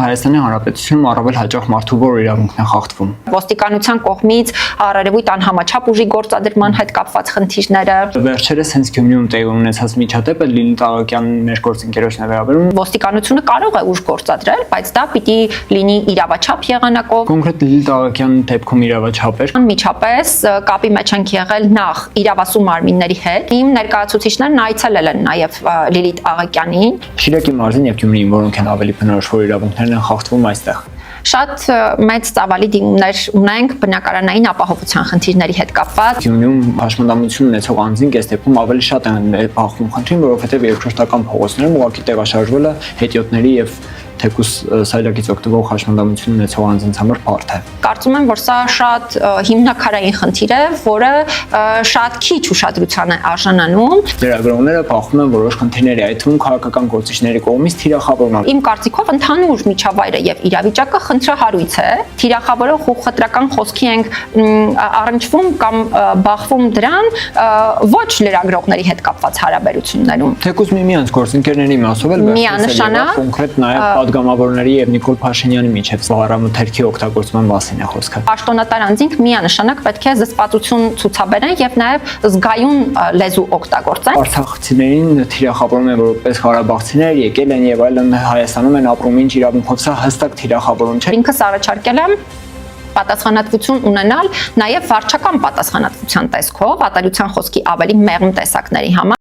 Հայաստանի Հանրապետությունում առավել հաճախ մարդու որ իրավունքն է խախտվում։ Ոստիկանության կողմից առերևույթ անհամաչափ ուժի գործադրման հետ կապված խնդիրները։ Վերջերս հենց Գյումրիում տեղի ունեցած միջադեպը Լիլիթ Աղակյանն մեր գործընկերոջն է վերաբերում։ Ոստիկանությունը կարող է ուժ գործադրել, բայց դա պիտի լինի իրավաչափ եղանակով։ Կոնկրետ Լիլիթ Աղակյանի դեպքում իրավաչափ էր։ Անմիջապես կապի մեջ ենք եղել նախ իրավասու մարմինների հետ։ Իմ ներկայացուցիչներն այցելել են նաև Լիլիթ Աղակյանին։ Շիրակի մարզին եւ Գյումրիին, որոնք են ավելի բնորոշ, որ իրավունքներն են խախտվում այստեղ։ Շատ մեծ ծավալի դիմումներ ունենք բնակարանային ապահովության խնդիրների հետ կապված։ Գյումրիում հաշմանդամություն ունեցող անձինք այս դեպքում ավելի շատ են բախվում խնդրին, որովհետև երկրորդական փողոցներում ուղղակի տեղաշարժվելը հետիոտների եւ թեկուս սայլակից օգտվող հաշմանդամություն ունեցող անձինց համար բարդ է։ Կարծում եմ, որ սա շատ հիմնակարային խնդիր է, որը շատ քիչ ուշադրության է արժանանում։ Լրագրողները բախվում են որոշ խնդիրների, այդ թվում քաղաքական գործիչների կողմից թիրախավորման։ Իմ կարծիքով ընդհանուր միջավայրը եւ իրավիճակը խնդրահարույց է։ Թիրախավորող ու խտրական խոսքի ենք առնչվում կամ բախվում դրան ոչ լրագրողների հետ կապված հարաբերություններում։ Թեկուզ միմյանց գործընկերների մասով էլ միանշանակ կոնկրետ նաև պատգամավորների եւ Նիկոլ Փաշինյանի միջև զոհարամթերքի օգտագործման մասին է խոսքը։ Պաշտոնատար անձինք միանշանակ պետք է զսպվածություն ցուցաբերեն եւ նաեւ զգայուն լեզու օգտագործեն։ Արցախցիներին թիրախավորում են որպես ղարաբաղցիներ, եկել են եւ այլն Հայաստանում են ապրում, ինչ իրավունքով սա հստակ թիրախավորում չէ։ Ինքս առաջարկել եմ պատասխանատվություն ունենալ նաև վարչական պատասխանատվության տեսքով, ատելության խոսքի ավելի մեղմ տեսակների համար։